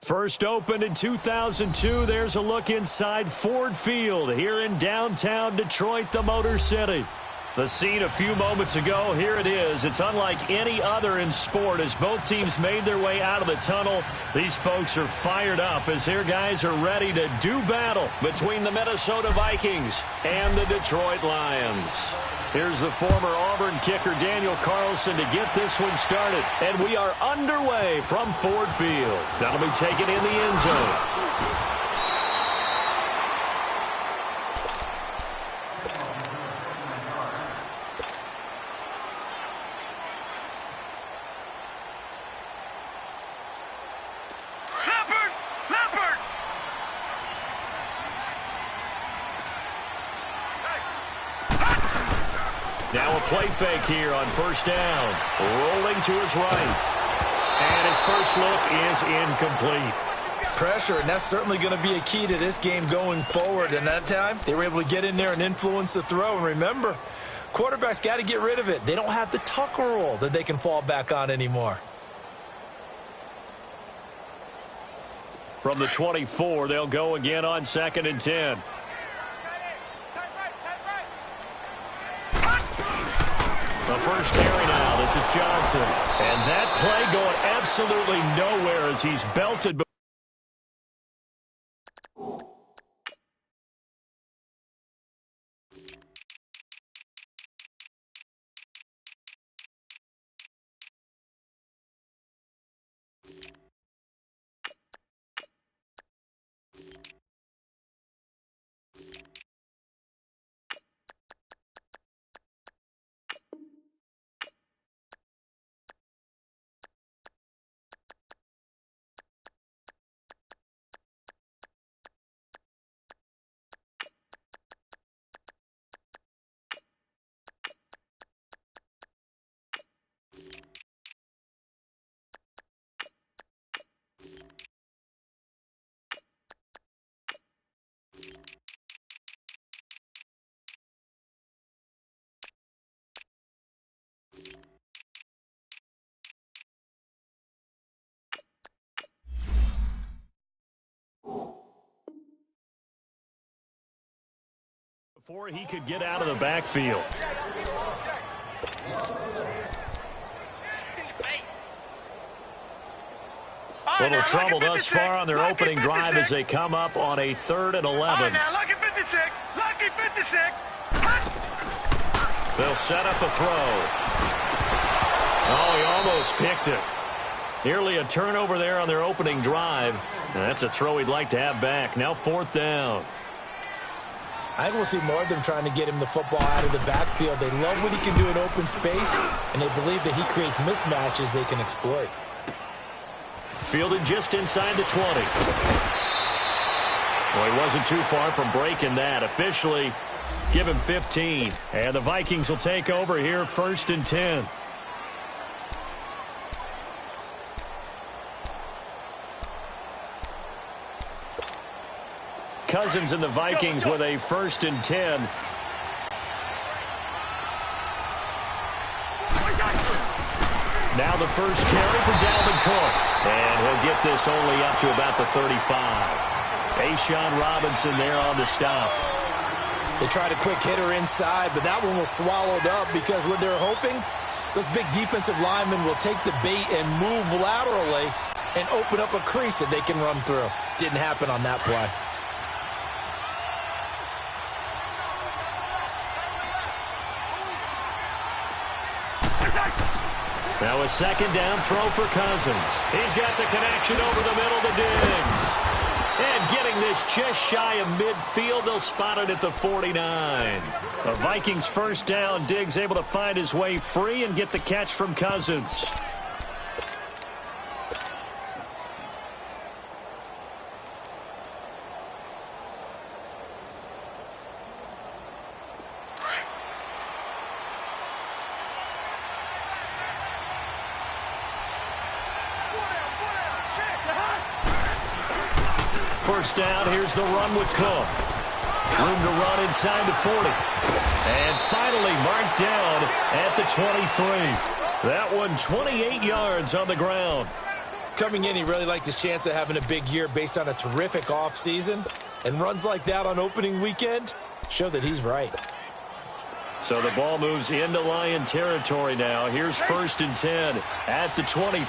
First opened in 2002, there's a look inside Ford Field here in downtown Detroit, the Motor City. The scene a few moments ago, here it is. It's unlike any other in sport as both teams made their way out of the tunnel. These folks are fired up as their guys are ready to do battle between the Minnesota Vikings and the Detroit Lions. Here's the former Auburn kicker Daniel Carlson to get this one started. And we are underway from Ford Field. That'll be taken in the end zone. Now a play fake here on first down. Rolling to his right. And his first look is incomplete. Pressure, and that's certainly going to be a key to this game going forward. And that time, they were able to get in there and influence the throw. And remember, quarterbacks got to get rid of it. They don't have the Tucker rule that they can fall back on anymore. From the 24, they'll go again on 2nd and 10. The first carry now. This is Johnson. And that play going absolutely nowhere as he's belted. Before he could get out of the backfield. Little trouble thus far on their opening drive as they come up on a 3rd and 11. Now, lucky 56. Lucky 56. They'll set up a throw. Oh, he almost picked it. Nearly a turnover there on their opening drive. And that's a throw he'd like to have back. Now 4th down. I think we'll see more of them trying to get him the football out of the backfield. They love what he can do in open space, and they believe that he creates mismatches they can exploit. Fielded just inside the 20. Well, he wasn't too far from breaking that. Officially, give him 15. And the Vikings will take over here 1st and 10. Cousins and the Vikings with a 1st and 10. Now the first carry for Dalvin Cook. And he'll get this only up to about the 35. A'Shawn Robinson there on the stop. They tried a quick hitter inside, but that one was swallowed up because what they're hoping, those big defensive linemen will take the bait and move laterally and open up a crease that they can run through. Didn't happen on that play. Now a 2nd down throw for Cousins. He's got the connection over the middle to Diggs. And getting this just shy of midfield, they'll spot it at the 49. The Vikings 1st down. Diggs able to find his way free and get the catch from Cousins. First down, here's the run with Cook. Room to run inside the 40. And finally marked down at the 23. That one 28 yards on the ground. Coming in, he really liked his chance of having a big year based on a terrific offseason. And runs like that on opening weekend show that he's right. So the ball moves into Lion territory now. Here's 1st and 10 at the 23.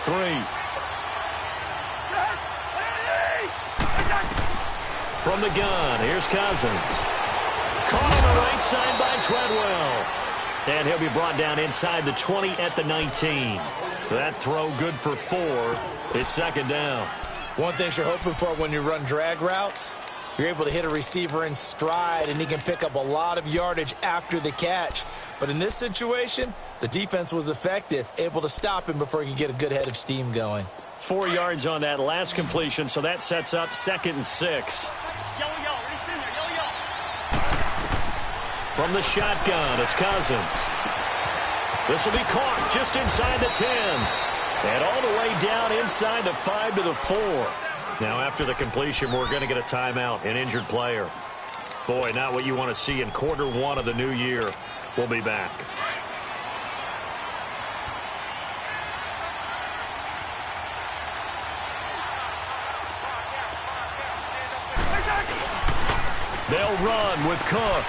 From the gun, here's Cousins. Caught on the right side by Treadwell. And he'll be brought down inside the 20 at the 19. That throw good for 4. It's 2nd down. One thing you're hoping for when you run drag routes, you're able to hit a receiver in stride, and he can pick up a lot of yardage after the catch. But in this situation, the defense was effective, able to stop him before he could get a good head of steam going. 4 yards on that last completion, so that sets up 2nd and 6. From the shotgun, it's Cousins. This will be caught just inside the 10. And all the way down inside the 5 to the 4. Now, after the completion, we're going to get a timeout, an injured player. Boy, not what you want to see in quarter 1 of the new year. We'll be back. They'll run with Cook.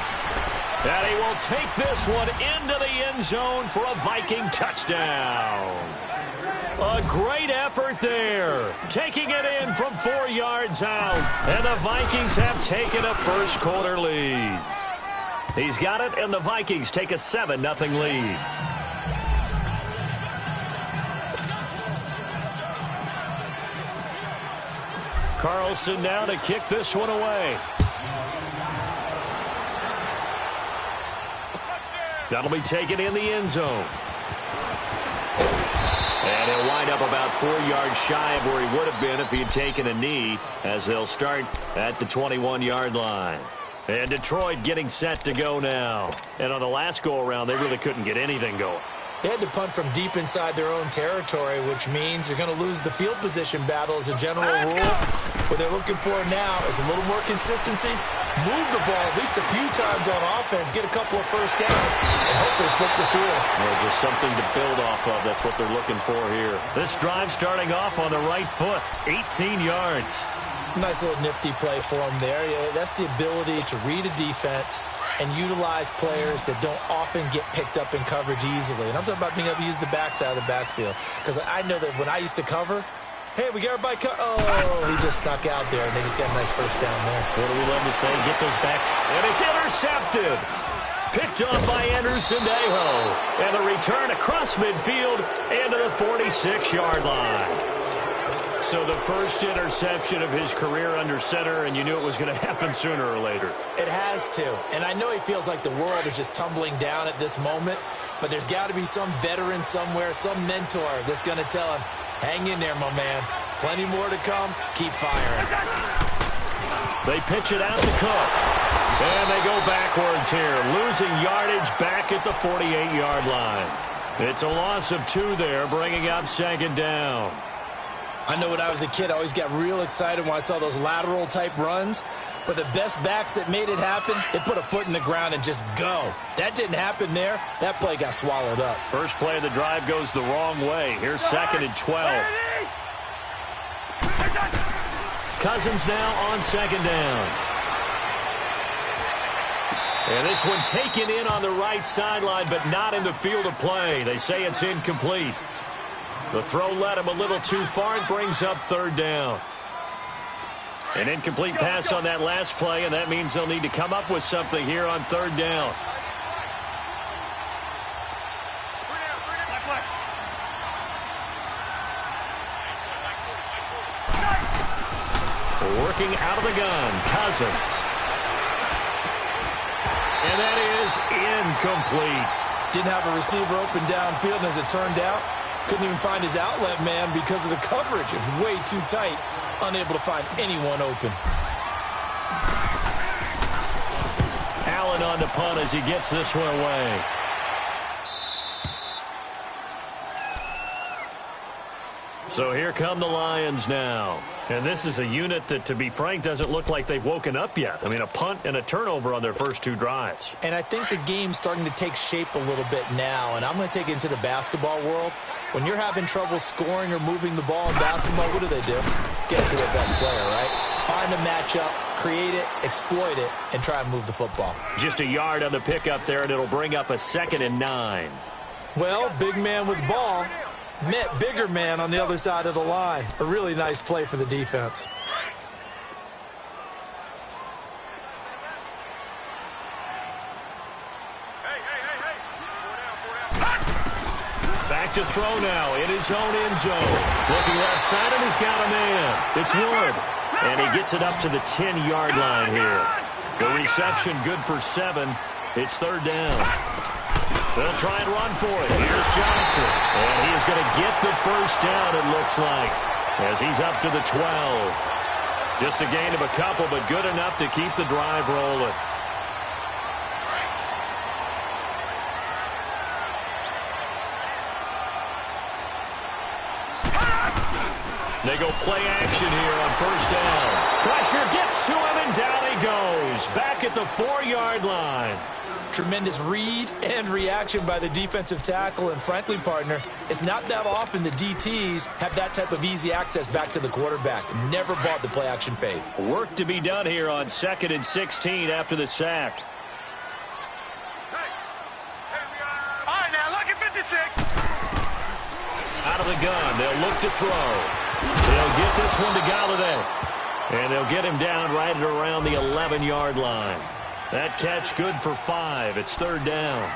And he will take this one into the end zone for a Viking touchdown. A great effort there. Taking it in from 4 yards out. And the Vikings have taken a first-quarter lead. He's got it, and the Vikings take a 7-0 lead. Carlson now to kick this one away. That'll be taken in the end zone. And he'll wind up about 4 yards shy of where he would have been if he had taken a knee, as they'll start at the 21-yard line. And Detroit getting set to go now. And on the last go-around, they really couldn't get anything going. They had to punt from deep inside their own territory, which means they're going to lose the field position battle as a general rule. What they're looking for now is a little more consistency, move the ball at least a few times on offense, get a couple of first downs, and hopefully flip the field. Well, just something to build off of. That's what they're looking for here. This drive starting off on the right foot, 18 yards. Nice little nifty play for him there. Yeah, that's the ability to read a defense and utilize players that don't often get picked up in coverage easily. And I'm talking about being able to use the backside of the backfield. Because I know that when I used to cover, hey, we got everybody he just snuck out there, and they just got a nice first down there. What do we love to say? Get those backs. And it's intercepted. Picked up by Anderson Dejo. And the return across midfield into the 46-yard line. So the first interception of his career under center, and you knew it was going to happen sooner or later. It has to. And I know he feels like the world is just tumbling down at this moment, but there's got to be some veteran somewhere, some mentor that's going to tell him, hang in there, my man. Plenty more to come. Keep firing. They pitch it out to Cook. And they go backwards here, losing yardage back at the 48-yard line. It's a loss of 2 there, bringing up 2nd down. I know when I was a kid, I always got real excited when I saw those lateral-type runs. But the best backs that made it happen, they put a foot in the ground and just go. That didn't happen there. That play got swallowed up. First play of the drive goes the wrong way. Here's 2nd and 12. Cousins now on 2nd down. And this one taken in on the right sideline, but not in the field of play. They say it's incomplete. The throw led him a little too far and brings up 3rd down. An incomplete pass on that last play, and that means they'll need to come up with something here on 3rd down. Working out of the gun, Cousins. And that is incomplete. Didn't have a receiver open downfield, and as it turned out, couldn't even find his outlet man because of the coverage. It was way too tight, unable to find anyone open. Allen on the punt as he gets this one away. So here come the Lions now. And this is a unit that, to be frank, doesn't look like they've woken up yet. I mean, a punt and a turnover on their first 2 drives. And I think the game's starting to take shape a little bit now. And I'm going to take it into the basketball world. When you're having trouble scoring or moving the ball in basketball, what do? Get it to their best player, right? Find a matchup, create it, exploit it, and try and move the football. Just a yard on the pickup there, and it'll bring up a 2nd and 9. Well, big man with ball met bigger man on the other side of the line. A really nice play for the defense. Back to throw now in his own end zone. Looking left side, and he's got a man. It's Wood. And he gets it up to the 10-yard line here. The reception good for 7. It's 3rd down. They'll try and run for it. Here's Johnson. And he is going to get the first down, it looks like, as he's up to the 12. Just a gain of a couple, but good enough to keep the drive rolling. They go play action here on 1st down. Pressure gets to him, and down he goes. Back at the 4-yard line. Tremendous read and reaction by the defensive tackle. And frankly, partner, it's not that often the DTs have that type of easy access back to the quarterback. Never bought the play action fade. Work to be done here on 2nd and 16 after the sack. All right, now, lucky 56. Out of the gun, they'll look to throw. They'll get this one to Galladay. And they'll get him down right at around the 11-yard line. That catch good for 5. It's 3rd down.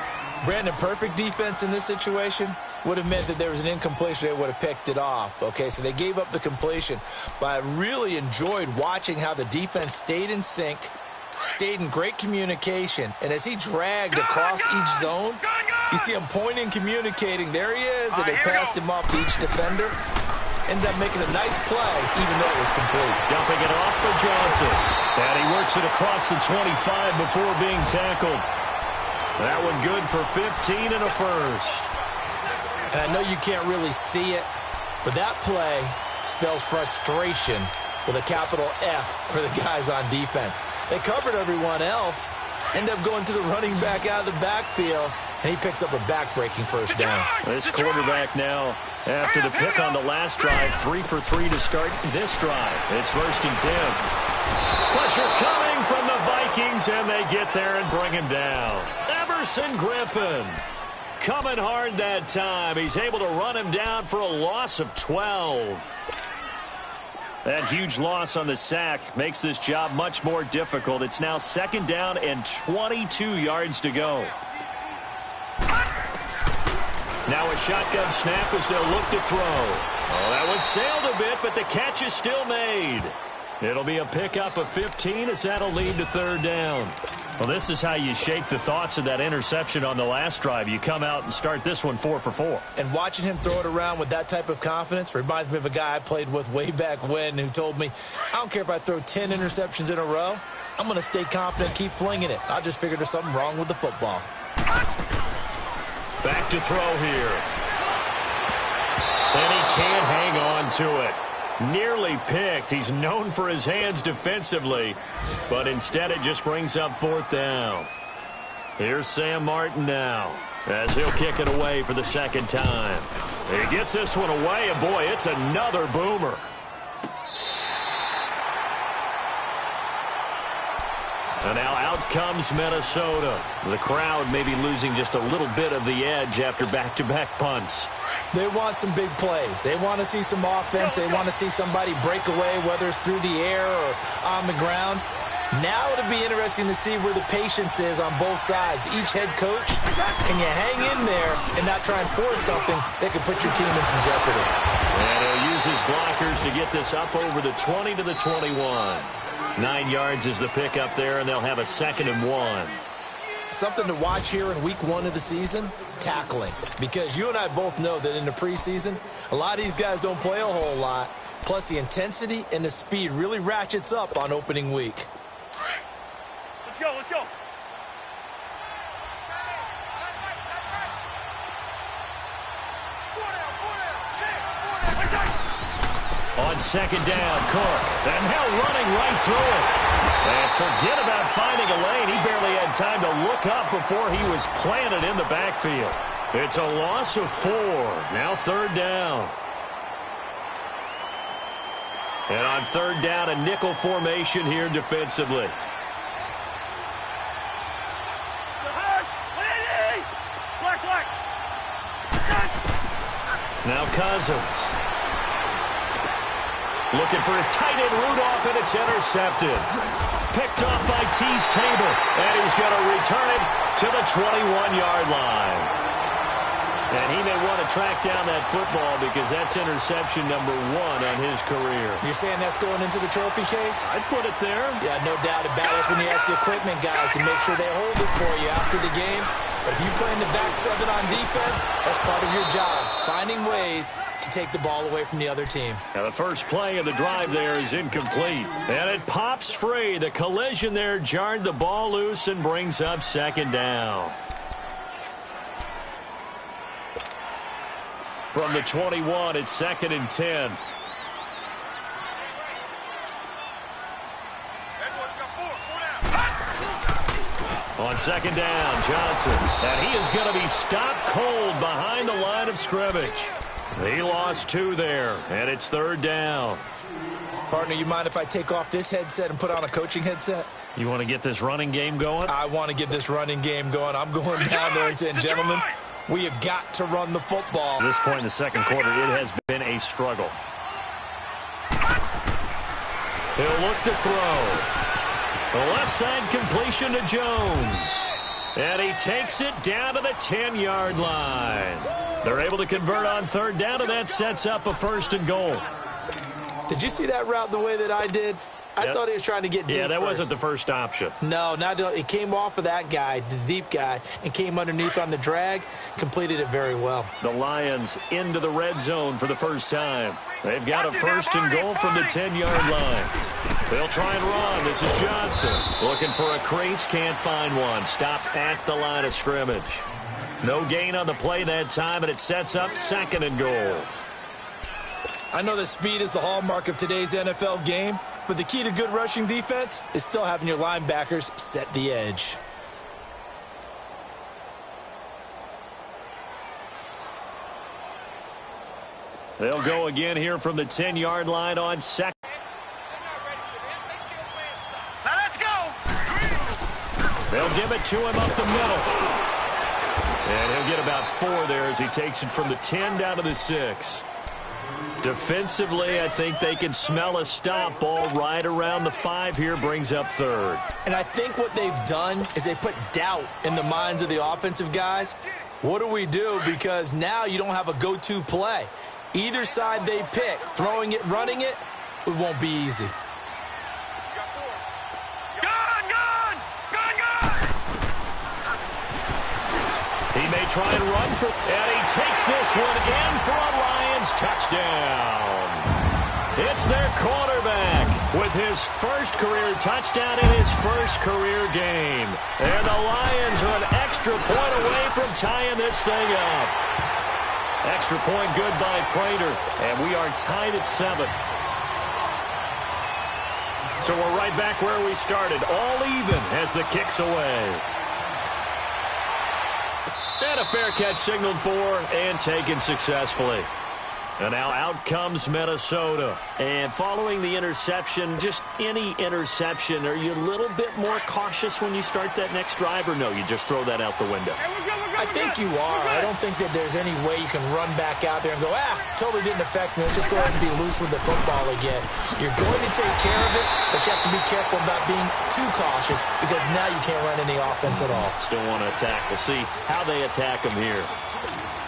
Brandon, perfect defense in this situation would have meant that there was an incompletion. They would have picked it off. Okay, so they gave up the completion. But I really enjoyed watching how the defense stayed in sync, stayed in great communication. And as he dragged across each zone, you see him pointing, communicating. There he is, and they passed him off to each defender. Ended up making a nice play, even though it was complete. Dumping it off for Johnson. And he works it across the 25 before being tackled. That one good for 15 and a first. And I know you can't really see it, but that play spells frustration with a capital F for the guys on defense. They covered everyone else, end up going to the running back out of the backfield, and he picks up a back-breaking first down. This quarterback now, after the pick on the last drive, 3 for 3 to start this drive. It's 1st and 10. Pressure coming from the Vikings, and they get there and bring him down. Everson Griffin coming hard that time. He's able to run him down for a loss of 12. That huge loss on the sack makes this job much more difficult. It's now 2nd down and 22 yards to go. Now a shotgun snap as they'll look to throw. Oh, that one sailed a bit, but the catch is still made. It'll be a pickup of 15 as that'll lead to 3rd down. Well, this is how you shake the thoughts of that interception on the last drive. You come out and start this one 4 for 4. And watching him throw it around with that type of confidence reminds me of a guy I played with way back when who told me, I don't care if I throw 10 interceptions in a row. I'm going to stay confident, keep flinging it. I just figured there's something wrong with the football. Back to throw here. And he can't hang on to it. Nearly picked. He's known for his hands defensively, but instead it just brings up 4th down. Here's Sam Martin now as he'll kick it away for the 2nd time. He gets this one away, and boy, it's another boomer. And now out comes Minnesota. The crowd maybe losing just a little bit of the edge after back-to-back punts. They want some big plays. They want to see some offense. They want to see somebody break away, whether it's through the air or on the ground. Now it'll be interesting to see where the patience is on both sides. Each head coach, can you hang in there and not try and force something that could put your team in some jeopardy? And he'll use his blockers to get this up over the 20 to the 21. 9 yards is the pickup there, and they'll have a 2nd and 1. Something to watch here in week 1 of the season, tackling. Because you and I both know that in the preseason, a lot of these guys don't play a whole lot. Plus, the intensity and the speed really ratchets up on opening week. Let's go, let's go. On second down, Cook. And now running right through it. And forget about finding a lane. He barely had time to look up before he was planted in the backfield. It's a loss of 4. Now third down. And on third down, a nickel formation here defensively. Now Cousins. Looking for his tight end Rudolph, and it's intercepted. Picked off by Tease Tabor, and he's going to return it to the 21-yard line. And he may want to track down that football because that's interception number 1 on his career. You're saying that's going into the trophy case? I'd put it there. Yeah, no doubt about it. That's when you ask the equipment guys to make sure they hold it for you after the game. But if you play in the back 7 on defense, that's part of your job, finding ways to take the ball away from the other team. Now the first play of the drive there is incomplete. And it pops free. The collision there jarred the ball loose and brings up second down. From the 21, it's second and 10. On second down, Johnson. And he is going to be stopped cold behind the line of scrimmage. He lost 2 there, and it's third down. Partner, you mind if I take off this headset and put on a coaching headset? You want to get this running game going? I want to get this running game going. I'm going down there and saying, gentlemen, we have got to run the football. At this point in the second quarter, it has been a struggle. He'll look to throw. The left side completion to Jones. And he takes it down to the 10-yard line. They're able to convert on third down, and that sets up a first and goal. Did you see that route the way that I did? I thought he was trying to get deep. Yeah, that first. wasn't the first option. No, not it came off of that guy, the deep guy, and came underneath on the drag, completed it very well. The Lions into the red zone for the first time. They've got a first and goal from the 10-yard line. They'll try and run. This is Johnson. Looking for a crease, can't find one. Stopped at the line of scrimmage. No gain on the play that time, and it sets up second and goal. I know that speed is the hallmark of today's NFL game, but the key to good rushing defense is still having your linebackers set the edge. They'll go again here from the 10-yard line on second. Now let's go. They'll give it to him up the middle. And he'll get about 4 there as he takes it from the 10 down to the 6. Defensively, I think they can smell a stop. Ball right around the 5 here, brings up third. And I think what they've done is they put doubt in the minds of the offensive guys. What do we do? Because now you don't have a go-to play. Either side they pick, throwing it, running it, it won't be easy. He may try and run for, and he takes this one in for a Lions touchdown. It's their quarterback with his first career touchdown in his first career game. And the Lions are an extra point away from tying this thing up. Extra point good by Prater, and we are tied at 7. So we're right back where we started, all even as the kick's away. And a fair catch signaled for and taken successfully. And now out comes Minnesota. And following the interception, just any interception, are you a little bit more cautious when you start that next drive, or no, you just throw that out the window? I think you are. I don't think that there's any way you can run back out there and go, totally didn't affect me. Let's just go ahead and be loose with the football again. You're going to take care of it, but you have to be careful about being too cautious because now you can't run any offense at all. Still want to attack. We'll see how they attack him here.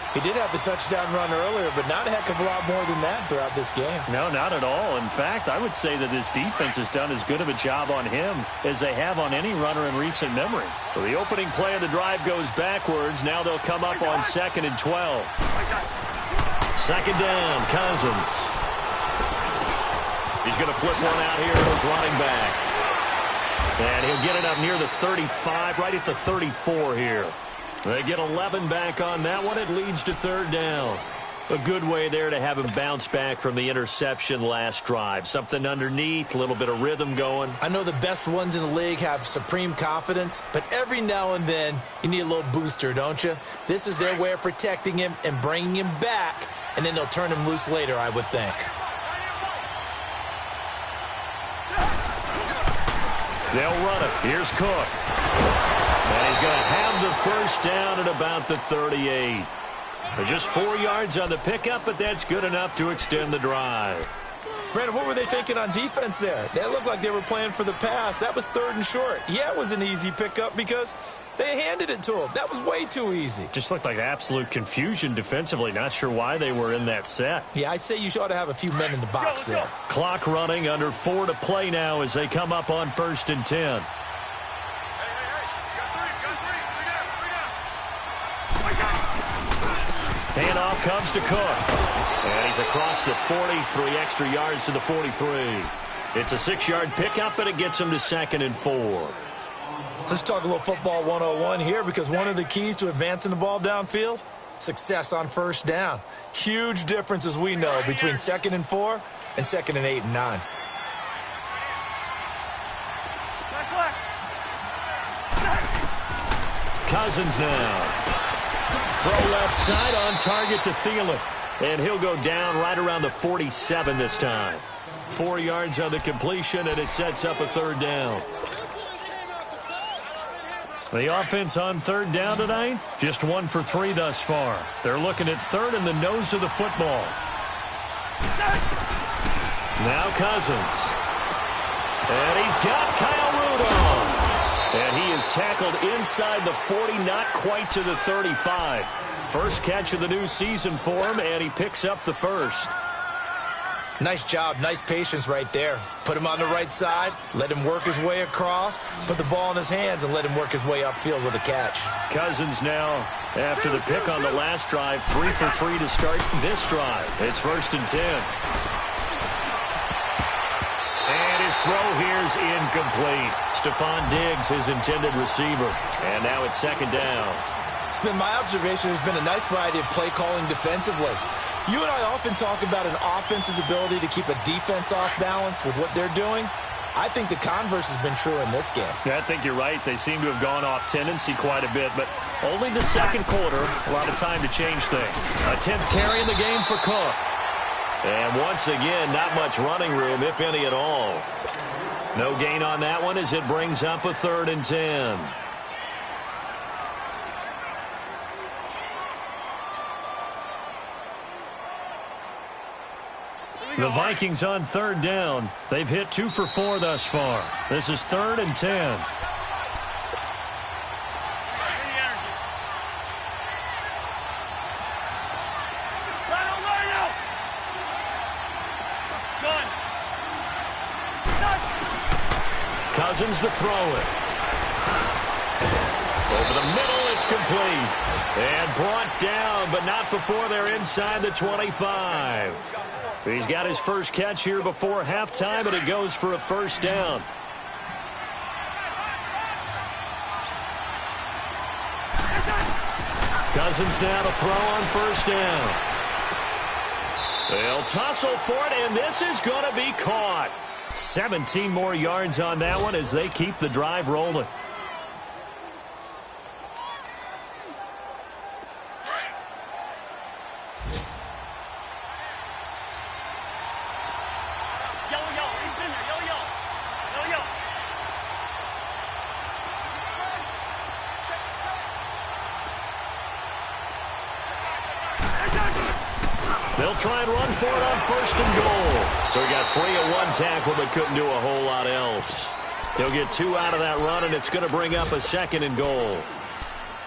He did have the touchdown run earlier, but not a heck of a lot more than that throughout this game. No, not at all. In fact, I would say that this defense has done as good of a job on him as they have on any runner in recent memory. So the opening play of the drive goes backwards. Now they'll come up on 2nd and 12. Second down, Cousins. He's going to flip one out here as running back. And he'll get it up near the 35, right at the 34 here. They get 11 back on that one. It leads to third down. A good way there to have him bounce back from the interception last drive. Something underneath, a little bit of rhythm going. I know the best ones in the league have supreme confidence, but every now and then you need a little booster, don't you? This is their way of protecting him and bringing him back, and then they'll turn him loose later, I would think. They'll run it. Here's Cook. And he's going to have the first down at about the 38. Just 4 yards on the pickup, but that's good enough to extend the drive. Brandon, what were they thinking on defense there? They looked like they were playing for the pass. That was 3rd and short. Yeah, it was an easy pickup because they handed it to him. That was way too easy. Just looked like absolute confusion defensively. Not sure why they were in that set. Yeah, I'd say you ought to have a few men in the box there. Clock running, under 4 to play now as they come up on 1st and 10. Handoff comes to Cook. And he's across the 40, 3 extra yards to the 43. It's a 6-yard pickup, but it gets him to 2nd and 4. Let's talk a little football 101 here, because one of the keys to advancing the ball downfield, success on 1st down. Huge difference, as we know, between 2nd and 4 and 2nd and 8 and 9. Cousins now. Throw left side on target to Thielen. And he'll go down right around the 47 this time. 4 yards on the completion, and it sets up a 3rd down. The offense on 3rd down tonight, just 1 for 3 thus far. They're looking at 3rd in the nose of the football. Now Cousins. And he's got Kyle Rudolph. And he is tackled inside the 40, not quite to the 35. First catch of the new season for him, and he picks up the 1st. Nice job, nice patience right there. Put him on the right side, let him work his way across, put the ball in his hands, and let him work his way upfield with a catch. Cousins now, after the pick on the last drive, 3 for 3 to start this drive. It's 1st and 10. And his throw here's incomplete. Stephon Diggs, his intended receiver. And now it's 2nd down. It's been my observation there's been a nice variety of play calling defensively. You and I often talk about an offense's ability to keep a defense off balance with what they're doing. I think the converse has been true in this game. Yeah, I think you're right. They seem to have gone off tendency quite a bit, but only the 2nd quarter, a lot of time to change things. A 10th carry in the game for Cook. And once again, not much running room, if any at all. No gain on that one as it brings up a 3rd and 10. The Vikings on 3rd down. They've hit 2 for 4 thus far. This is 3rd and 10. Cousins to throw it. Over the middle, it's complete. And brought down, but not before they're inside the 25. He's got his first catch here before halftime, and it goes for a 1st down. Cousins now to throw on 1st down. They'll tussle for it, and this is going to be caught. 17 more yards on that one as they keep the drive rolling. They'll try and run for it on 1st and goal. So he got free of 1 tackle but couldn't do a whole lot else. He'll get 2 out of that run, and it's going to bring up a 2nd and goal.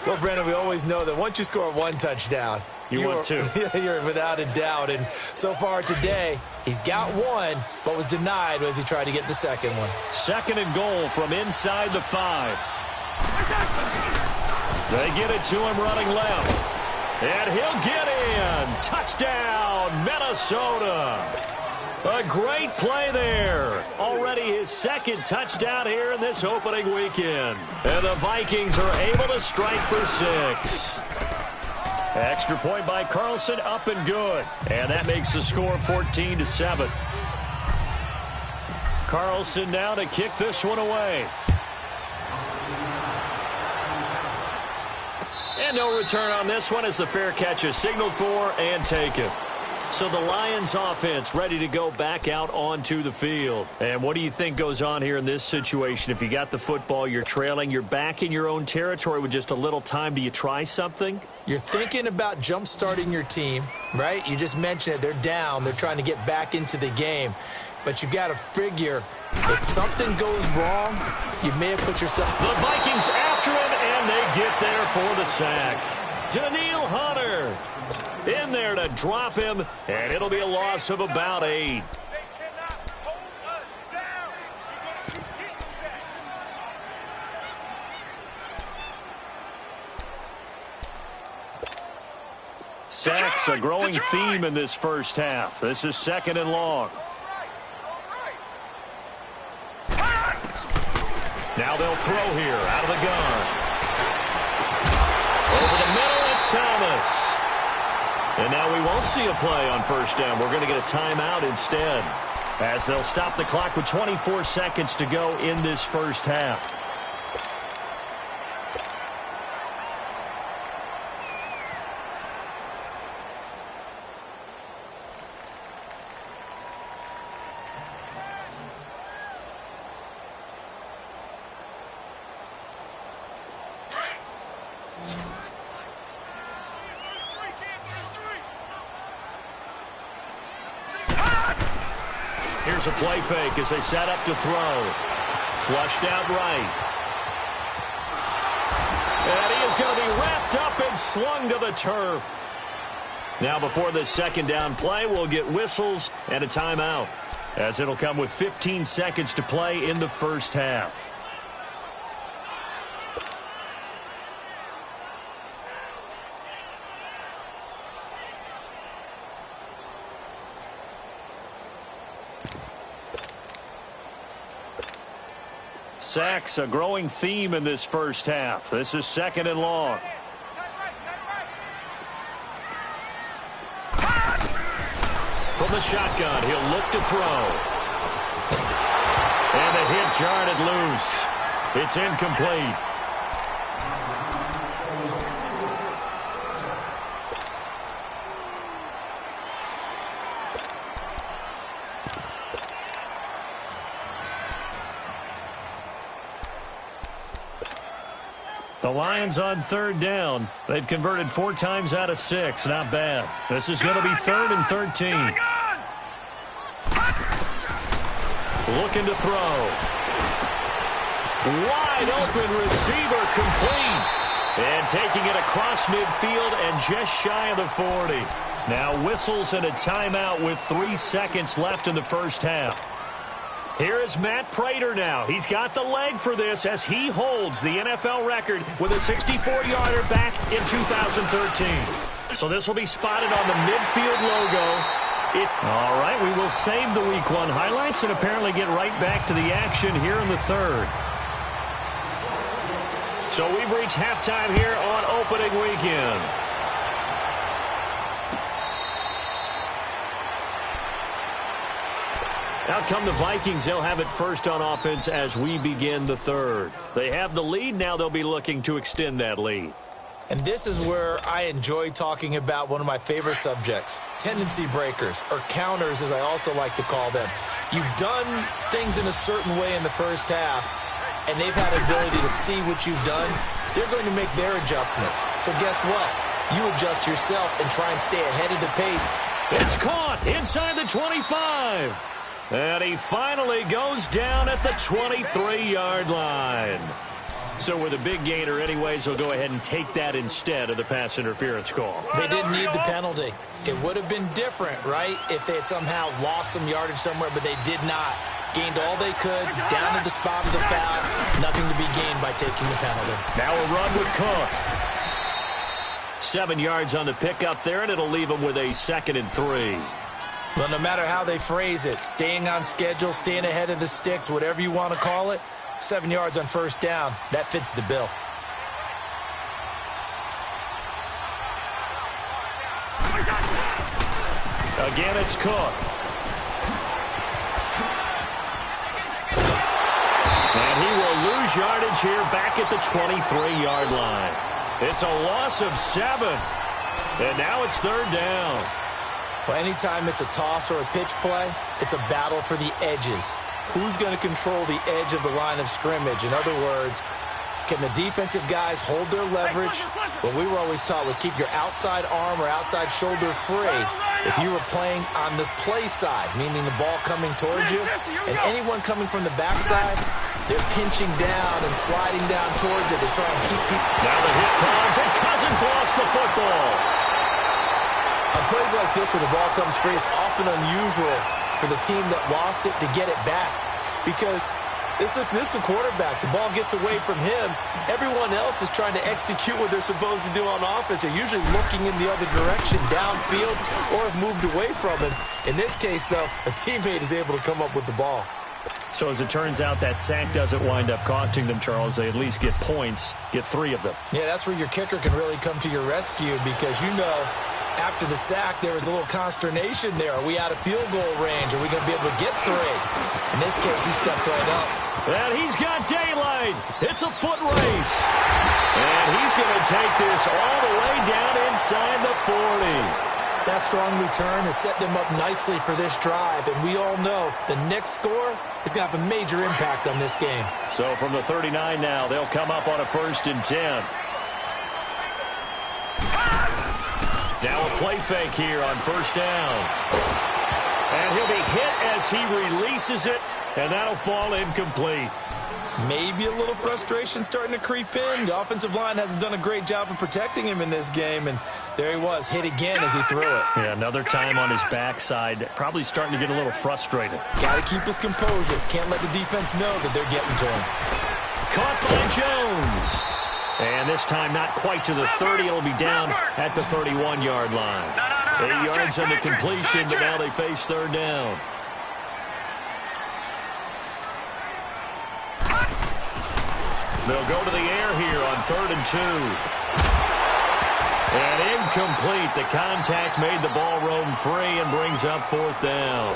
Well, Brandon, we always know that once you score 1 touchdown, you want 2. You're without a doubt. And so far today, he's got 1, but was denied as he tried to get the 2nd one. 2nd and goal from inside the 5. They get it to him running left. And he'll get in. Touchdown, Minnesota. A great play there. Already his 2nd touchdown here in this opening weekend. And the Vikings are able to strike for 6. Extra point by Carlson, up and good. And that makes the score 14-7. Carlson now to kick this one away. And no return on this one as the fair catch is signaled for and taken. So the Lions offense ready to go back out onto the field. And what do you think goes on here in this situation? If you got the football, you're trailing, you're back in your own territory with just a little time. Do you try something? You're thinking about jump-starting your team, right? You just mentioned it. They're down. They're trying to get back into the game. But you got to figure if something goes wrong, you may have put yourself... The Vikings after him, and they get there for the sack. Danielle Hunter in there to drop him, and it'll be a loss of about 8. Sacks, a growing theme in this first half. This is 2nd and long. Now they'll throw here out of the gun. Over the middle, it's Thomas. And now we won't see a play on first down. We're going to get a timeout instead, as they'll stop the clock with 24 seconds to go in this first half. Here's a play fake as they set up to throw. Flushed out right. And he is going to be wrapped up and slung to the turf. Now before this second down play, we'll get whistles and a timeout, as it'll come with 15 seconds to play in the first half. Sacks, a growing theme in this first half. This is 2nd and long. From the shotgun, he'll look to throw. And the hit jarred it loose. It's incomplete. The Lions on 3rd down. They've converted 4 times out of 6. Not bad. This is going to be 3rd and 13. Looking to throw. Wide open receiver complete. And taking it across midfield and just shy of the 40. Now whistles and a timeout with 3 seconds left in the first half. Here is Matt Prater now. He's got the leg for this as he holds the NFL record with a 64-yarder back in 2013. So this will be spotted on the midfield logo. All right, we will save the Week 1 highlights and apparently get right back to the action here in the 3rd. So we've reached halftime here on opening weekend. Out come the Vikings. They'll have it first on offense as we begin the 3rd. They have the lead. Now they'll be looking to extend that lead. And this is where I enjoy talking about one of my favorite subjects, tendency breakers, or counters as I also like to call them. You've done things in a certain way in the first half, and they've had the ability to see what you've done. They're going to make their adjustments. So guess what? You adjust yourself and try and stay ahead of the pace. It's caught inside the 25. And he finally goes down at the 23-yard line. So with a big gainer anyways, they'll go ahead and take that instead of the pass interference call. They didn't need the penalty. It would have been different, right, if they had somehow lost some yardage somewhere, but they did not. Gained all they could, down to the spot of the foul. Nothing to be gained by taking the penalty. Now a run with Cook. 7 yards on the pickup there, and it'll leave them with a 2nd and 3. Well, no matter how they phrase it, staying on schedule, staying ahead of the sticks, whatever you want to call it, 7 yards on first down, that fits the bill. Again, it's Cook. And he will lose yardage here back at the 23-yard line. It's a loss of 7. And now it's 3rd down. Well, anytime it's a toss or a pitch play, it's a battle for the edges. Who's going to control the edge of the line of scrimmage? In other words, can the defensive guys hold their leverage? What we were always taught was keep your outside arm or outside shoulder free if you were playing on the play side, meaning the ball coming towards you. And anyone coming from the backside, they're pinching down and sliding down towards it to try and keep people. Now the hit comes, and Cousins lost the football. On plays like this where the ball comes free, it's often unusual for the team that lost it to get it back because this is the quarterback. The ball gets away from him. Everyone else is trying to execute what they're supposed to do on offense. They're usually looking in the other direction, downfield, or have moved away from him. In this case, though, a teammate is able to come up with the ball. So as it turns out, that sack doesn't wind up costing them, Charles. They at least get points, get 3 of them. Yeah, that's where your kicker can really come to your rescue because you know after the sack there was a little consternation there. Are we out of field goal range? Are we going to be able to get 3? In this case, he stepped right up. And he's got daylight. It's a foot race. And he's going to take this all the way down inside the 40. That strong return has set them up nicely for this drive, and we all know the next score is going to have a major impact on this game. So from the 39 now, they'll come up on a 1st and 10. Now a play fake here on 1st down. And he'll be hit as he releases it, and that'll fall incomplete. Maybe a little frustration starting to creep in. The offensive line hasn't done a great job of protecting him in this game, and there he was, hit again as he threw it. Yeah, another time on his backside, probably starting to get a little frustrated. Got to keep his composure. Can't let the defense know that they're getting to him. Caught by Jones. And this time not quite to the 30. It'll be down at the 31-yard line. 8 yards on the completion, but now they face 3rd down. They'll go to the air here on 3rd and 2. And incomplete. The contact made the ball roam free and brings up 4th down.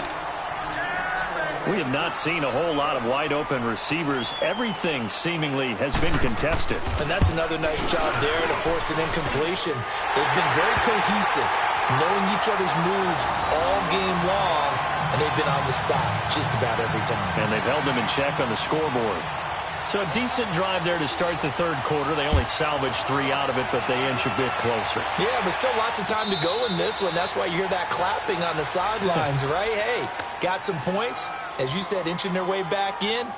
We have not seen a whole lot of wide-open receivers. Everything seemingly has been contested. And that's another nice job there to force an incompletion. They've been very cohesive, knowing each other's moves all game long, and they've been on the spot just about every time. And they've held them in check on the scoreboard. So a decent drive there to start the 3rd quarter. They only salvaged 3 out of it, but they inch a bit closer. Yeah, but still lots of time to go in this one. That's why you hear that clapping on the sidelines, right? Hey, got some points. As you said, inching their way back in.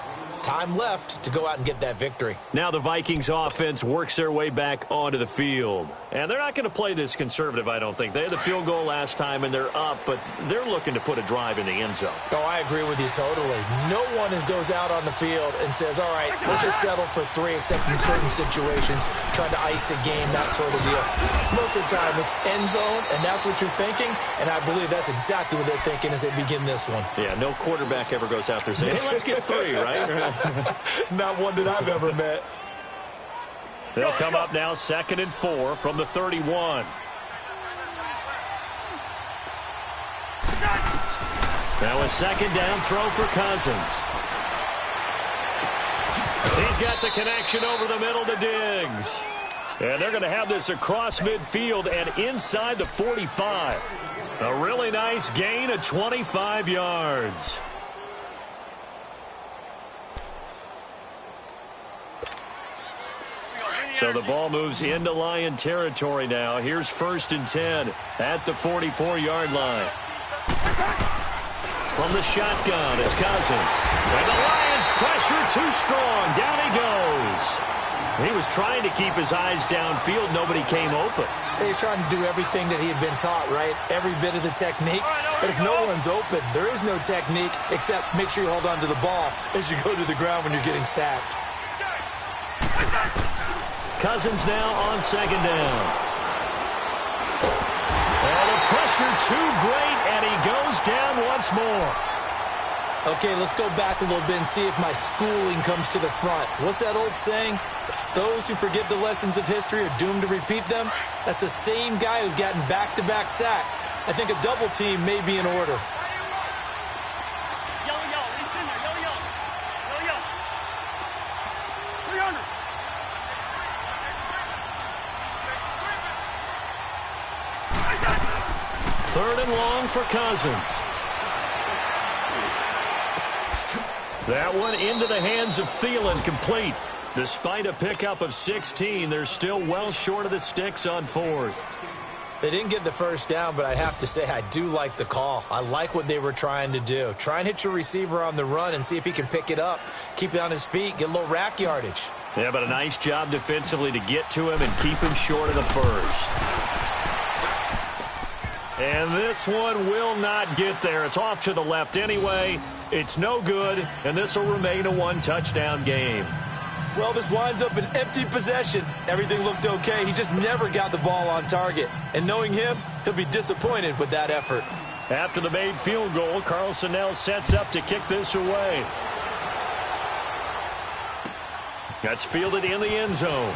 Time left to go out and get that victory. Now the Vikings offense works their way back onto the field. And they're not going to play this conservative, I don't think. They had the field goal last time, and they're up, but they're looking to put a drive in the end zone. Oh, I agree with you totally. No one goes out on the field and says, all right, let's just settle for 3, except in certain situations, trying to ice a game, that sort of deal. Most of the time, it's end zone, and that's what you're thinking, and I believe that's exactly what they're thinking as they begin this one. Yeah, no quarterback ever goes out there saying, hey, let's get 3, right? Not one that I've ever met. They'll come up now 2nd and 4 from the 31. Now a 2nd down throw for Cousins. He's got the connection over the middle to Diggs. And they're going to have this across midfield and inside the 45. A really nice gain of 25 yards. So the ball moves into Lion territory now. Here's 1st and 10 at the 44-yard line. From the shotgun, it's Cousins. And the Lions pressure too strong. Down he goes. He was trying to keep his eyes downfield. Nobody came open. He's trying to do everything that he had been taught, right? Every bit of the technique. But if no one's open, there is no technique except make sure you hold on to the ball as you go to the ground when you're getting sacked. Cousins now on 2nd down. And the pressure too great, and he goes down once more. Okay, let's go back a little bit and see if my schooling comes to the front. What's that old saying? Those who forget the lessons of history are doomed to repeat them. That's the same guy who's gotten back-to-back sacks. I think a double team may be in order. Third and long for Cousins. That one into the hands of Thielen, complete. Despite a pickup of 16, they're still well short of the sticks on fourth. They didn't get the first down, but I have to say I do like the call. I like what they were trying to do. Try and hit your receiver on the run and see if he can pick it up. Keep it on his feet, get a little rack yardage. Yeah, but a nice job defensively to get to him and keep him short of the first. And this one will not get there. It's off to the left anyway. It's no good, and this will remain a one-touchdown game. Well, this winds up an empty possession. Everything looked okay. He just never got the ball on target. And knowing him, he'll be disappointed with that effort. After the made field goal, Carlson now sets up to kick this away. That's fielded in the end zone.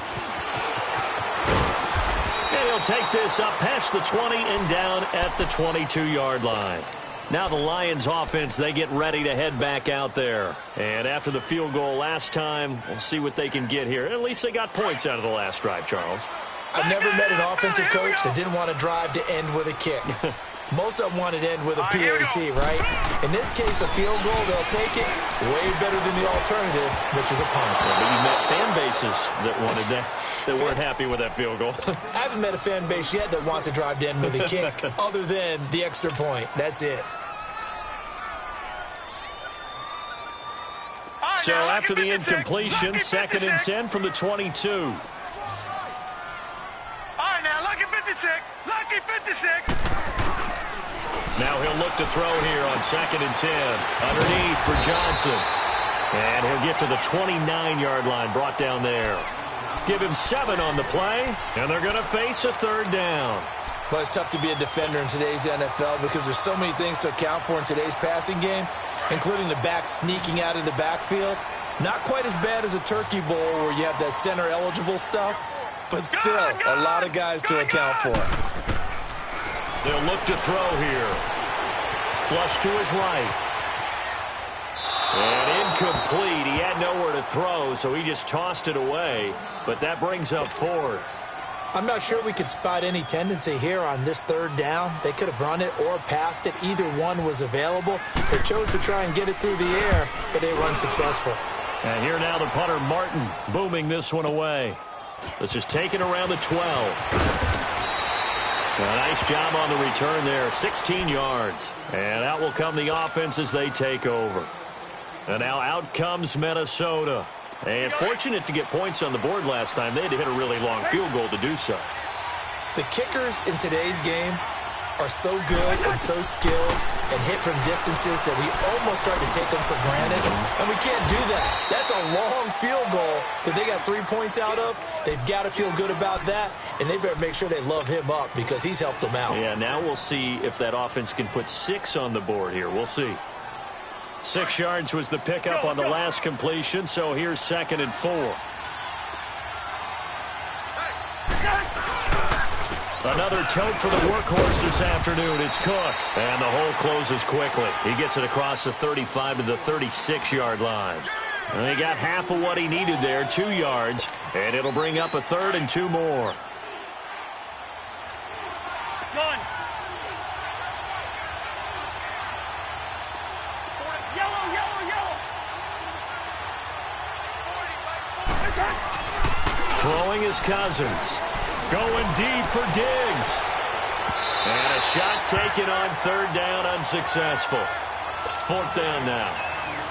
And he'll take this up past the 20 and down at the 22-yard line. Now the Lions offense, they get ready to head back out there. And after the field goal last time, we'll see what they can get here. At least they got points out of the last drive, Charles. I've never met an offensive coach that didn't want to drive to end with a kick. Most of them wanted to end with a PAT, right? In this case, a field goal, they'll take it way better than the alternative, which is a punt. Yeah, but you met fan bases that wanted that weren't happy with that field goal. I haven't met a fan base yet that wants to drive to end with a kick other than the extra point. That's it. So after the incompletion, 2nd and 10 from the 22. All right, now, lucky 56. Lucky 56. Now he'll look to throw here on 2nd and 10. Underneath for Johnson. And he'll get to the 29-yard line, brought down there. Give him 7 on the play, and they're going to face a third down. Well, it's tough to be a defender in today's NFL because there's so many things to account for in today's passing game, including the back sneaking out of the backfield. Not quite as bad as a turkey bowl where you have that center-eligible stuff, but still a lot of guys to account for. They'll look to throw here. Flush to his right. And incomplete. He had nowhere to throw, so he just tossed it away. But that brings up 4th. I'm not sure we could spot any tendency here on this third down. They could have run it or passed it. Either one was available. They chose to try and get it through the air, but they were unsuccessful. And here now the punter, Martin, booming this one away. This is taken around the 12. A nice job on the return there, 16 yards. And out will come the offense as they take over. And now out comes Minnesota. And fortunate to get points on the board last time. They had to hit a really long field goal to do so. The kickers in today's game are so good and so skilled and hit from distances that we almost start to take them for granted. And we can't do that. That's a long field goal that they got 3 points out of. They've got to feel good about that, and they better make sure they love him up because he's helped them out. Yeah, now we'll see if that offense can put 6 on the board here. We'll see. 6 yards was the pickup on the last completion, so here's 2nd and 4. Another tote for the workhorse this afternoon. It's Cook. And the hole closes quickly. He gets it across the 35 to the 36-yard line. And he got half of what he needed there, 2 yards. And it'll bring up a 3rd and 2 more. Throwing is Cousins. Going deep for Diggs. And a shot taken on 3rd down, unsuccessful. 4th down now.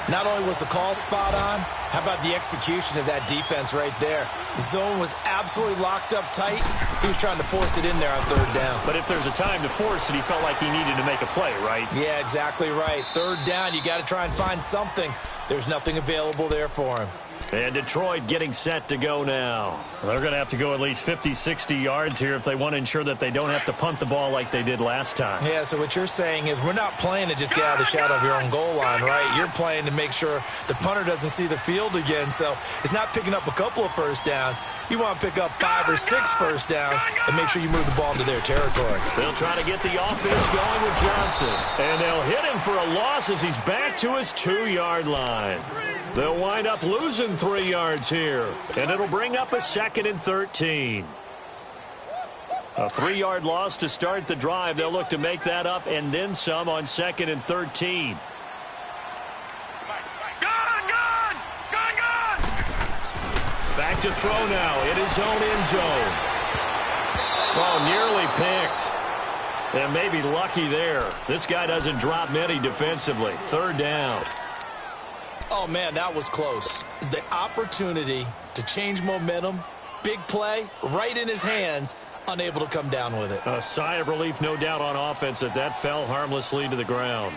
Not only was the call spot on, how about the execution of that defense right there? The zone was absolutely locked up tight. He was trying to force it in there on 3rd down. But if there's a time to force it, he felt like he needed to make a play, right? Yeah, exactly right. 3rd down, you got to try and find something. There's nothing available there for him. And Detroit getting set to go now. They're going to have to go at least 50, 60 yards here if they want to ensure that they don't have to punt the ball like they did last time. Yeah, so what you're saying is we're not playing to just get out of the shadow of your own goal line, right? You're playing to make sure the punter doesn't see the field again. So it's not picking up a couple of first downs. You want to pick up 5 or 6 first downs and make sure you move the ball into their territory. They'll try to get the offense going with Johnson. And they'll hit him for a loss as he's back to his 2-yard line. They'll wind up losing 3 yards here. And it'll bring up a 2nd and 13. A 3-yard loss to start the drive. They'll look to make that up and then some on 2nd and 13. Back to throw now in his own end zone. Oh, nearly picked. And maybe lucky there. This guy doesn't drop many defensively. 3rd down. Oh, man, that was close. The opportunity to change momentum, big play, right in his hands, unable to come down with it. A sigh of relief, no doubt, on offense that fell harmlessly to the ground.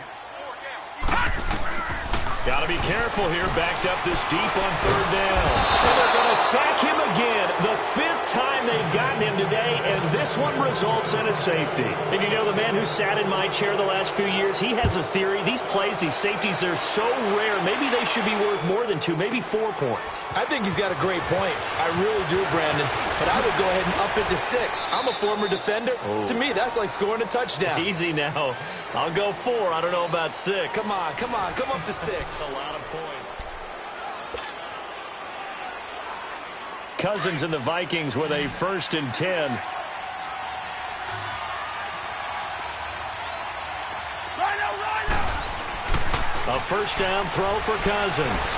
Got to be careful here, backed up this deep on 3rd down. And they're going to sack him again, the 5th time they've gotten him today, and this one results in a safety. And you know, the man who sat in my chair the last few years, he has a theory. These plays, these safeties, they're so rare. Maybe they should be worth more than 2, maybe 4 points. I think he's got a great point. I really do, Brandon. But I would go ahead and up it to 6. I'm a former defender. Oh. To me, that's like scoring a touchdown. Easy now. I'll go 4. I don't know about 6. Come on. Come up to 6. A lot of points. Cousins and the Vikings with a 1st and 10. A 1st down throw for Cousins.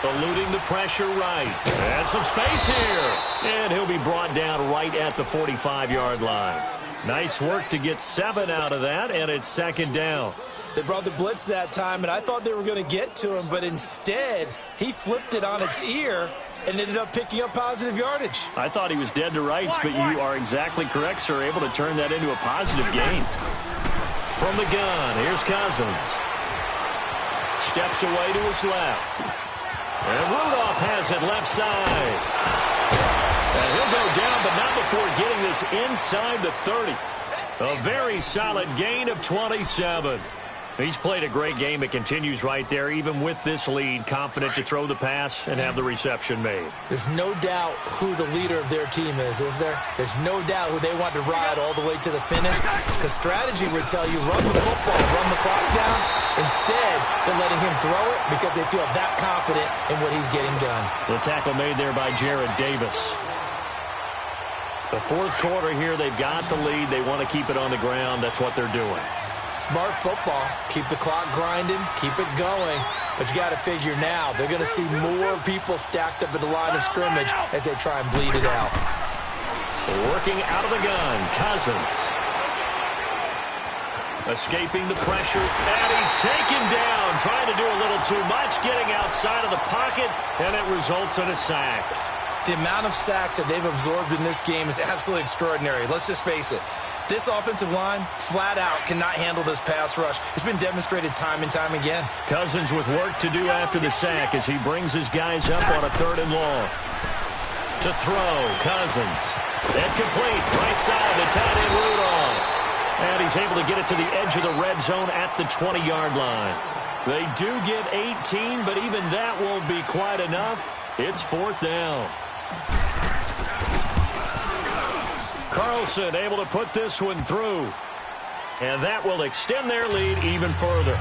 Eluding the pressure right. And some space here. And he'll be brought down right at the 45-yard line. Nice work to get 7 out of that, and it's 2nd down. They brought the blitz that time, and I thought they were going to get to him, but instead, he flipped it on its ear and ended up picking up positive yardage. I thought he was dead to rights, but you are exactly correct, sir. Able to turn that into a positive gain. From the gun, here's Cousins. Steps away to his left. And Rudolph has it left side. And he'll go down, but not before getting this inside the 30. A very solid gain of 27. He's played a great game. It continues right there, even with this lead, confident to throw the pass and have the reception made. There's no doubt who the leader of their team is there? There's no doubt who they want to ride all the way to the finish. Because strategy would tell you, run the football, run the clock down. Instead, they're letting him throw it because they feel that confident in what he's getting done. The tackle made there by Jared Davis. The 4th quarter here, they've got the lead. They want to keep it on the ground. That's what they're doing. Smart football. Keep the clock grinding. Keep it going. But you got to figure now, they're going to see more people stacked up at the line of scrimmage as they try and bleed it out. Working out of the gun, Cousins. Escaping the pressure, and he's taken down. Trying to do a little too much, getting outside of the pocket, and it results in a sack. The amount of sacks that they've absorbed in this game is absolutely extraordinary. Let's just face it. This offensive line, flat out, cannot handle this pass rush. It's been demonstrated time and time again. Cousins with work to do after the sack as he brings his guys up on a 3rd and long. To throw, Cousins. And complete, right side, the tight end Rudolph. And he's able to get it to the edge of the red zone at the 20-yard line. They do get 18, but even that won't be quite enough. It's 4th down. Carlson able to put this one through. And that will extend their lead even further.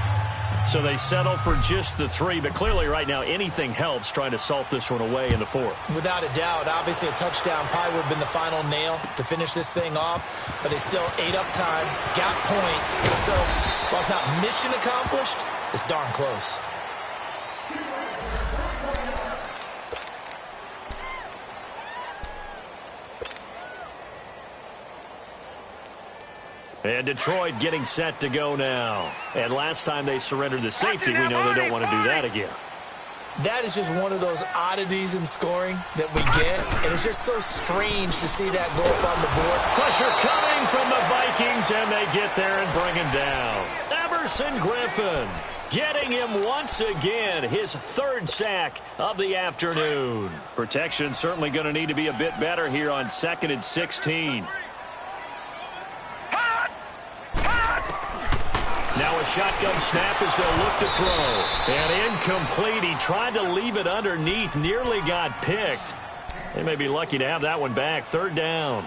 So they settle for just the 3. But clearly right now anything helps trying to salt this one away in the 4th. Without a doubt. Obviously a touchdown probably would have been the final nail to finish this thing off. But they still ate up time, got points. So while it's not mission accomplished, it's darn close. And Detroit getting set to go now. And last time they surrendered the safety, we know they don't want to do that again. That is just one of those oddities in scoring that we get. And it's just so strange to see that go up on the board. Pressure coming from the Vikings, and they get there and bring him down. Everson Griffin Getting him once again, his third sack of the afternoon. Protection certainly going to need to be a bit better here on 2nd and 16. Now a shotgun snap as they'll look to throw. And incomplete. He tried to leave it underneath, nearly got picked. They may be lucky to have that one back. 3rd down.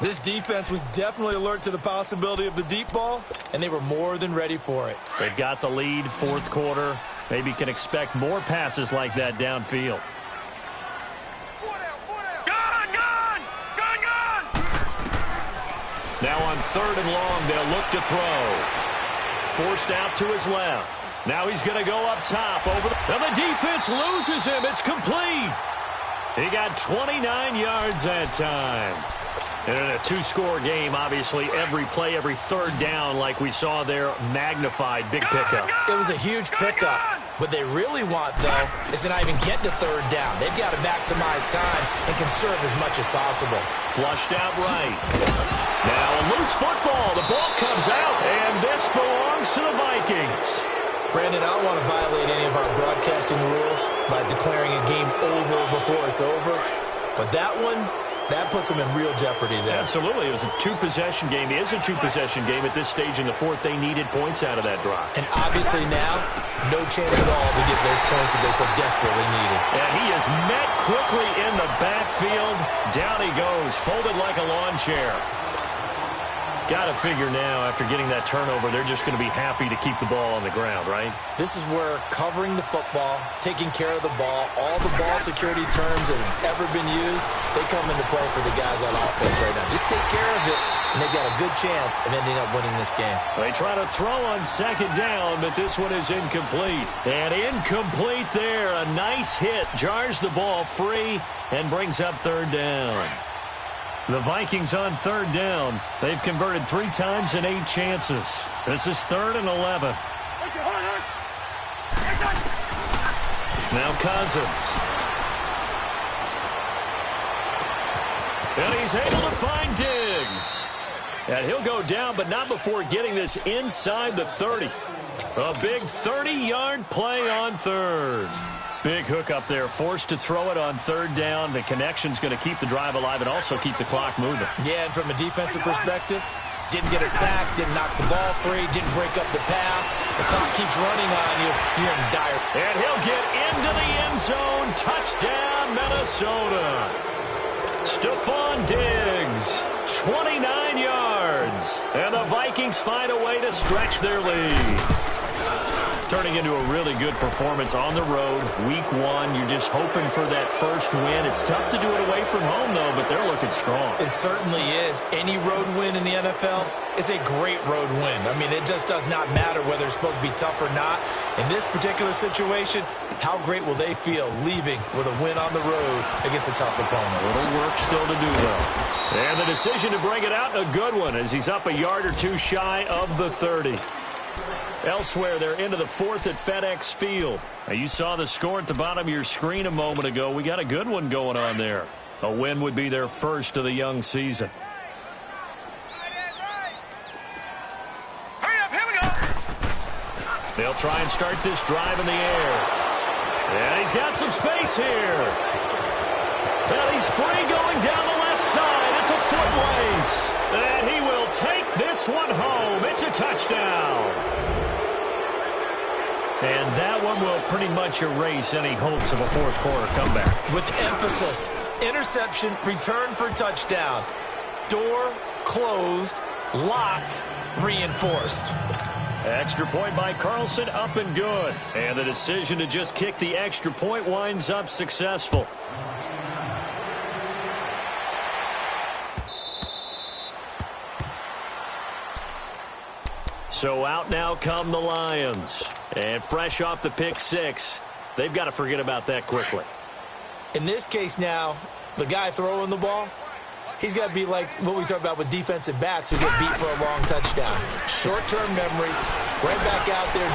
This defense was definitely alert to the possibility of the deep ball, and they were more than ready for it. They've got the lead, 4th quarter. Maybe can expect more passes like that downfield. Now on 3rd and long, they'll look to throw. Forced out to his left. Now he's going to go up top. And the defense loses him. It's complete. He got 29 yards that time. And in a 2-score game, obviously, every play, every 3rd down, like we saw there, magnified. Big pickup. It was a huge pickup. What they really want, though, is to not even get to 3rd down. They've got to maximize time and conserve as much as possible. Flushed out right. Now a loose football. The ball comes out, and this belongs to the Vikings. Brandon, I don't want to violate any of our broadcasting rules by declaring a game over before it's over. But that one, that puts them in real jeopardy there. Absolutely. It was a 2-possession game. It is a 2-possession game at this stage in the 4th. They needed points out of that drive. And obviously now, no chance at all to get those points that they so desperately needed. And he is met quickly in the backfield. Down he goes, folded like a lawn chair. Got to figure now, after getting that turnover, they're just going to be happy to keep the ball on the ground, right? This is where covering the football, taking care of the ball, all the ball security terms that have ever been used, they come into play for the guys on offense right now. Just take care of it, and they've got a good chance of ending up winning this game. They try to throw on 2nd down, but this one is incomplete. And incomplete there. A nice hit. Jars the ball free and brings up 3rd down. The Vikings on 3rd down. They've converted 3 times in 8 chances. This is 3rd and 11. Now Cousins. And he's able to find Diggs. And he'll go down, but not before getting this inside the 30. A big 30-yard play on 3rd. Big hook up there, forced to throw it on 3rd down. The connection's going to keep the drive alive and also keep the clock moving. Yeah, and from a defensive perspective, didn't get a sack, didn't knock the ball free, didn't break up the pass. The clock keeps running on you. You're in dire. And he'll get into the end zone. Touchdown, Minnesota. Stephon Diggs, 29 yards. And the Vikings find a way to stretch their lead. Turning into a really good performance on the road. Week 1, you're just hoping for that first win. It's tough to do it away from home, though, but they're looking strong. It certainly is. Any road win in the NFL is a great road win. I mean, it just does not matter whether it's supposed to be tough or not. In this particular situation, how great will they feel leaving with a win on the road against a tough opponent? A little work still to do, though. And the decision to bring it out, a good one, as he's up a yard or 2 shy of the 30. Elsewhere, they're into the 4th at FedEx Field. Now, you saw the score at the bottom of your screen a moment ago. We got a good one going on there. A win would be their first of the young season. Hurry up, here we go. They'll try and start this drive in the air. And he's got some space here. Well, he's free going down the left side. It's a foot race. And he will take this one home. It's a touchdown. And that one will pretty much erase any hopes of a 4th quarter comeback. With emphasis, interception, return for touchdown. Door closed, locked, reinforced. Extra point by Carlson, up and good. And the decision to just kick the extra point winds up successful. So out now come the Lions. And fresh off the pick 6, they've got to forget about that quickly. In this case now, the guy throwing the ball, he's got to be like what we talk about with defensive backs who get beat for a long touchdown. Short-term memory, right back out there.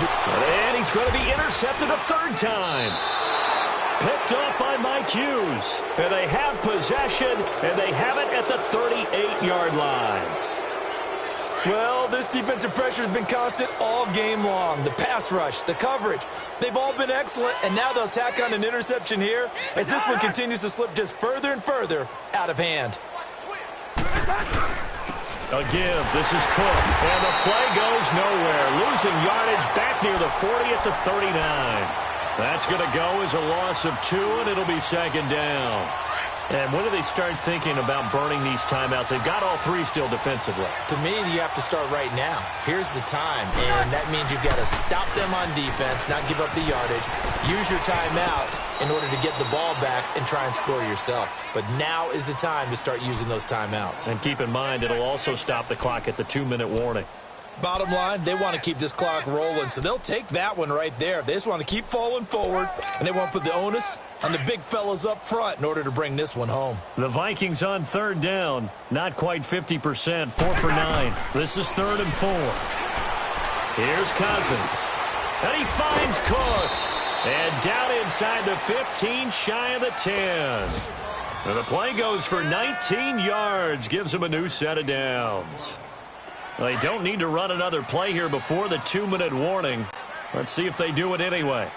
And he's going to be intercepted a 3rd time. Picked off by Mike Hughes. And they have possession, and they have it at the 38-yard line. Well, this defensive pressure has been constant all game long. The pass rush, the coverage, they've all been excellent, and now they'll tack on an interception here as this one continues to slip just further and further out of hand. A give. This is Cook, and the play goes nowhere. Losing yardage back near the 40 at the 39. That's going to go as a loss of 2, and it'll be second down. And when do they start thinking about burning these timeouts? They've got all 3 still defensively. To me, you have to start right now. Here's the time, and that means you've got to stop them on defense, not give up the yardage. Use your timeouts in order to get the ball back and try and score yourself. But now is the time to start using those timeouts. And keep in mind, it'll also stop the clock at the 2-minute warning. Bottom line, they want to keep this clock rolling, so they'll take that one right there. They just want to keep falling forward, and they want to put the onus on the big fellas up front in order to bring this one home. The Vikings on third down, not quite 50%, 4 for 9. This is 3rd and 4. Here's Cousins, and he finds Cook, and down inside the 15, shy of the 10. And the play goes for 19 yards, gives him a new set of downs. They don't need to run another play here before the 2-minute warning. Let's see if they do it anyway.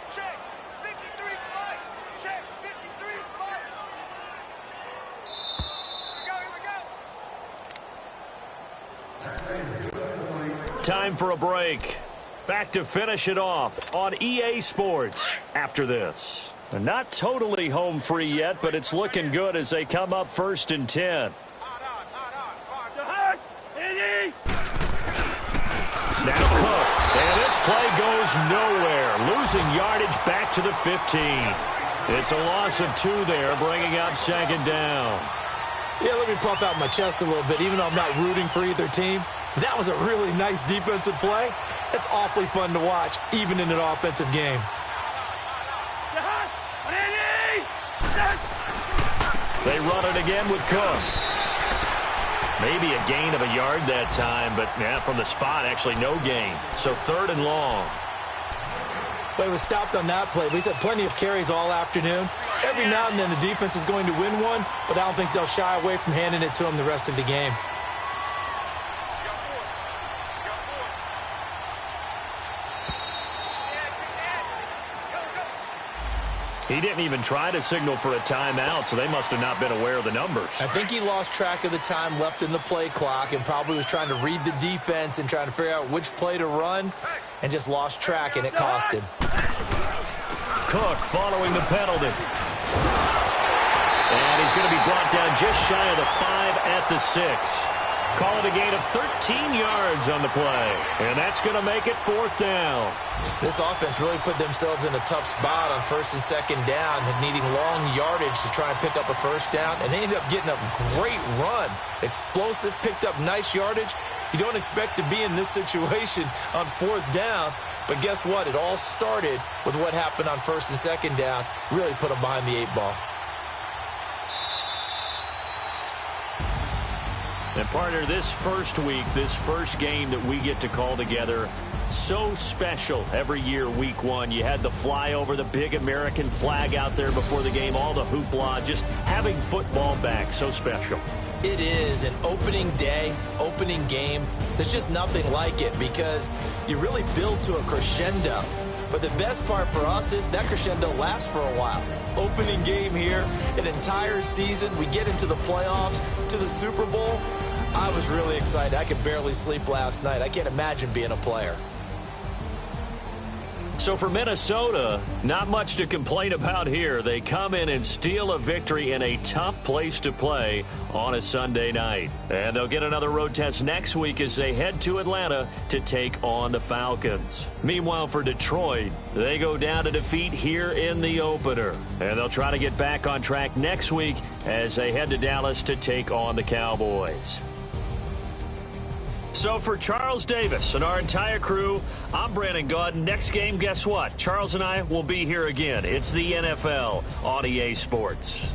Check, 53 flight. Check, 53 flight. Here we go. Time for a break. Back to finish it off on EA Sports after this. They're not totally home free yet, but it's looking good as they come up 1st and 10. Now Cook, and this play goes nowhere, losing yardage back to the 15. It's a loss of 2 there, bringing up second down. Yeah, let me puff out my chest a little bit, even though I'm not rooting for either team. That was a really nice defensive play. It's awfully fun to watch, even in an offensive game. They run it again with Cook. Maybe a gain of a yard that time, but from the spot, actually no gain. So 3rd and long. But it was stopped on that play. He's had plenty of carries all afternoon. Every now and then the defense is going to win one, but I don't think they'll shy away from handing it to him the rest of the game. He didn't even try to signal for a timeout, so they must have not been aware of the numbers. I think he lost track of the time left in the play clock and probably was trying to read the defense and trying to figure out which play to run and just lost track, and it cost him. Cook following the penalty. And he's going to be brought down just shy of the 5 at the 6. Call it a gain of 13 yards on the play. And that's going to make it 4th down. This offense really put themselves in a tough spot on 1st and 2nd down, needing long yardage to try and pick up a 1st down, and they ended up getting a great run. Explosive, picked up nice yardage. You don't expect to be in this situation on 4th down, but guess what? It all started with what happened on 1st and 2nd down. Really put them behind the 8 ball. And partner, this first week, this first game that we get to call together, so special every year, week 1. You had the flyover, the big American flag out there before the game, all the hoopla, just having football back, so special. It is an opening day, opening game. There's just nothing like it because you really build to a crescendo. But the best part for us is that crescendo lasts for a while. Opening game here, an entire season. We get into the playoffs, to the Super Bowl. I was really excited. I could barely sleep last night. I can't imagine being a player. So for Minnesota, not much to complain about here. They come in and steal a victory in a tough place to play on a Sunday night. And they'll get another road test next week as they head to Atlanta to take on the Falcons. Meanwhile, for Detroit, they go down to defeat here in the opener. And they'll try to get back on track next week as they head to Dallas to take on the Cowboys. So for Charles Davis and our entire crew, I'm Brandon Gaudin. Next game, guess what? Charles and I will be here again. It's the NFL on EA Sports.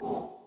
you